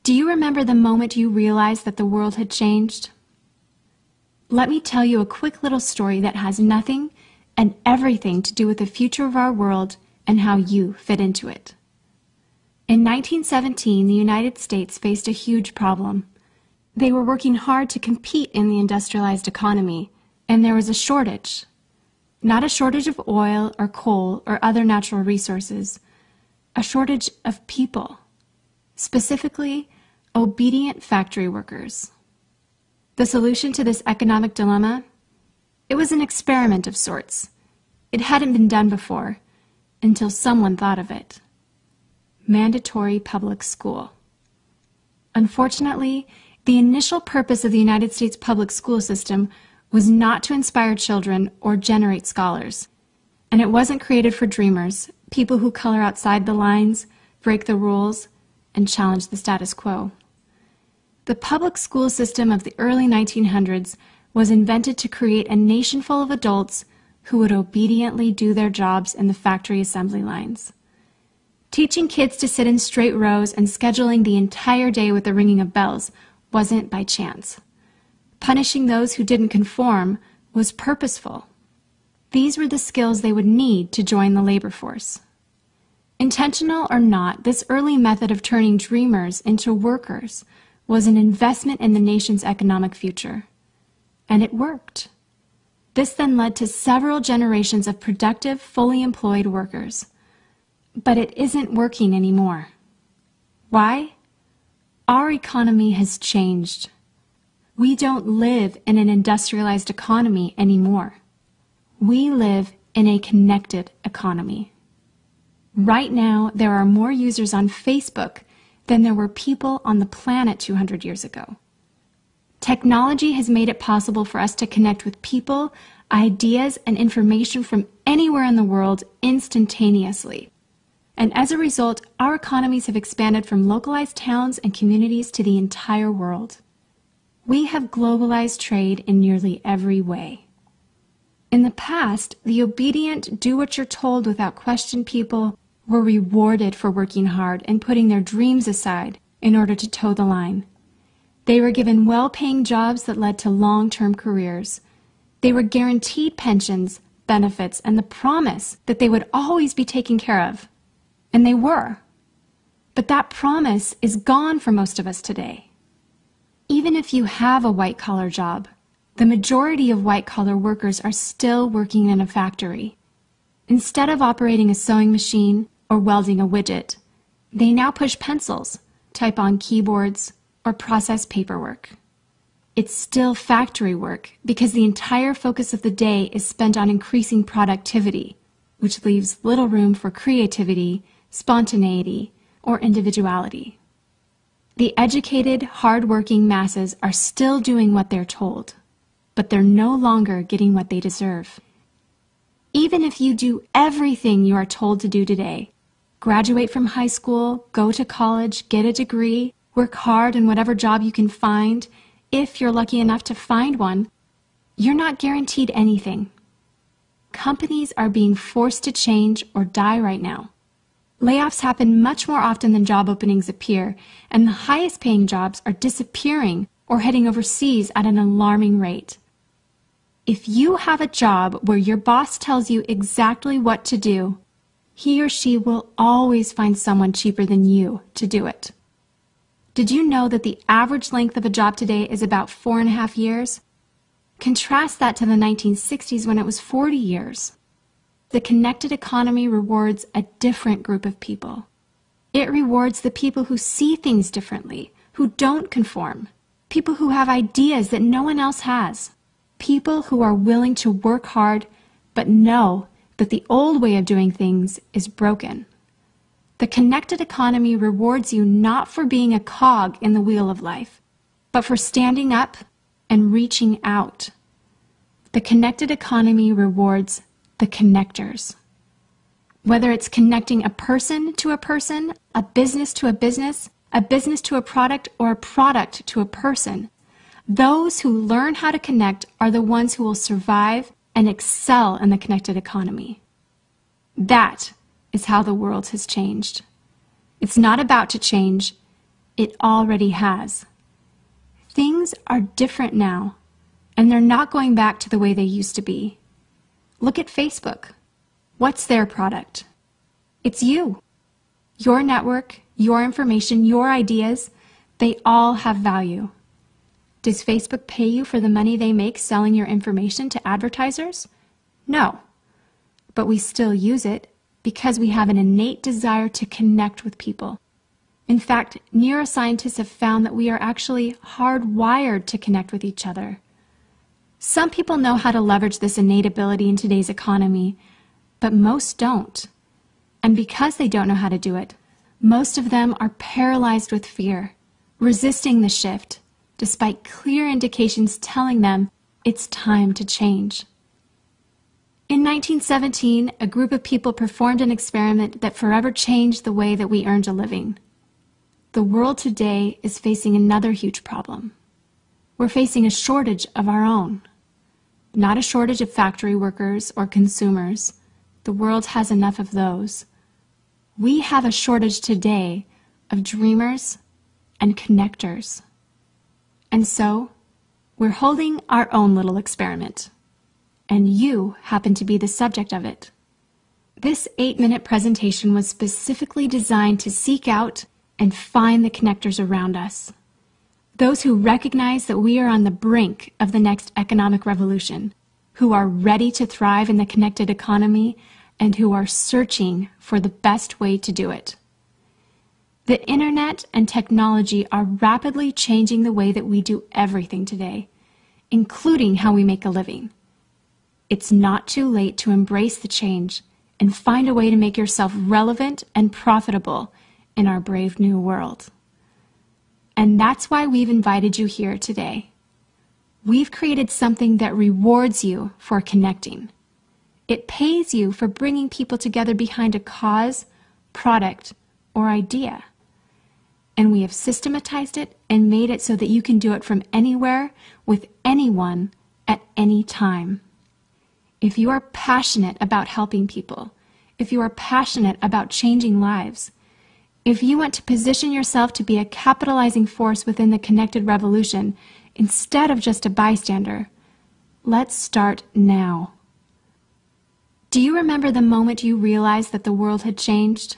Do you remember the moment you realized that the world had changed? Let me tell you a quick little story that has nothing and everything to do with the future of our world and how you fit into it. In 1917, the United States faced a huge problem. They were working hard to compete in the industrialized economy, and there was a shortage. Not a shortage of oil or coal or other natural resources, a shortage of people, specifically obedient factory workers. The solution to this economic dilemma? It was an experiment of sorts. It hadn't been done before, until someone thought of it. Mandatory public school. Unfortunately, the initial purpose of the United States public school system was not to inspire children or generate scholars. And it wasn't created for dreamers, people who color outside the lines, break the rules, and challenge the status quo. The public school system of the early 1900s was invented to create a nation full of adults who would obediently do their jobs in the factory assembly lines. Teaching kids to sit in straight rows and scheduling the entire day with the ringing of bells wasn't by chance. Punishing those who didn't conform was purposeful. These were the skills they would need to join the labor force. Intentional or not, this early method of turning dreamers into workers was an investment in the nation's economic future. And it worked. This then led to several generations of productive, fully employed workers. But it isn't working anymore. Why? Our economy has changed. We don't live in an industrialized economy anymore. We live in a connected economy. Right now, there are more users on Facebook than there were people on the planet 200 years ago. Technology has made it possible for us to connect with people, ideas, and information from anywhere in the world instantaneously. And as a result, our economies have expanded from localized towns and communities to the entire world. We have globalized trade in nearly every way. In the past, the obedient, do-what-you're-told without question people were rewarded for working hard and putting their dreams aside in order to toe the line. They were given well-paying jobs that led to long-term careers. They were guaranteed pensions, benefits, and the promise that they would always be taken care of. And they were. But that promise is gone for most of us today. Even if you have a white-collar job, the majority of white-collar workers are still working in a factory. Instead of operating a sewing machine or welding a widget, they now push pencils, type on keyboards, or process paperwork. It's still factory work because the entire focus of the day is spent on increasing productivity, which leaves little room for creativity, spontaneity, or individuality. The educated, hard-working masses are still doing what they're told, but they're no longer getting what they deserve. Even if you do everything you are told to do today, graduate from high school, go to college, get a degree, work hard in whatever job you can find, if you're lucky enough to find one, you're not guaranteed anything. Companies are being forced to change or die right now. Layoffs happen much more often than job openings appear, and the highest paying jobs are disappearing or heading overseas at an alarming rate. If you have a job where your boss tells you exactly what to do, he or she will always find someone cheaper than you to do it. Did you know that the average length of a job today is about 4.5 years? Contrast that to the 1960s when it was 40 years. The connected economy rewards a different group of people. It rewards the people who see things differently, who don't conform, people who have ideas that no one else has, people who are willing to work hard but know that the old way of doing things is broken. The connected economy rewards you not for being a cog in the wheel of life, but for standing up and reaching out. The connected economy rewards the connectors. Whether it's connecting a person to a person, a business to a business to a product, or a product to a person, those who learn how to connect are the ones who will survive and excel in the connected economy. That is how the world has changed. It's not about to change, It already has. Things are different now, and they're not going back to the way they used to be. Look at Facebook. What's their product? It's you. Your network, your information, your ideas, they all have value. Does Facebook pay you for the money they make selling your information to advertisers? No. But we still use it because we have an innate desire to connect with people. In fact, neuroscientists have found that we are actually hardwired to connect with each other. Some people know how to leverage this innate ability in today's economy, but most don't. And because they don't know how to do it, most of them are paralyzed with fear, resisting the shift, despite clear indications telling them it's time to change. In 1917, a group of people performed an experiment that forever changed the way that we earned a living. The world today is facing another huge problem. We're facing a shortage of our own. Not a shortage of factory workers or consumers. The world has enough of those. We have a shortage today of dreamers and connectors. And so, we're holding our own little experiment. And you happen to be the subject of it. This 8-minute presentation was specifically designed to seek out and find the connectors around us. Those who recognize that we are on the brink of the next economic revolution, who are ready to thrive in the connected economy, and who are searching for the best way to do it. The internet and technology are rapidly changing the way that we do everything today, including how we make a living. It's not too late to embrace the change and find a way to make yourself relevant and profitable in our brave new world. And that's why we've invited you here today. We've created something that rewards you for connecting. It pays you for bringing people together behind a cause, product, or idea. And we have systematized it and made it so that you can do it from anywhere, with anyone, at any time. If you are passionate about helping people, if you are passionate about changing lives, if you want to position yourself to be a capitalizing force within the connected revolution instead of just a bystander, let's start now. Do you remember the moment you realized that the world had changed?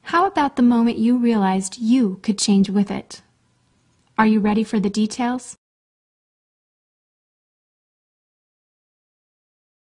How about the moment you realized you could change with it? Are you ready for the details?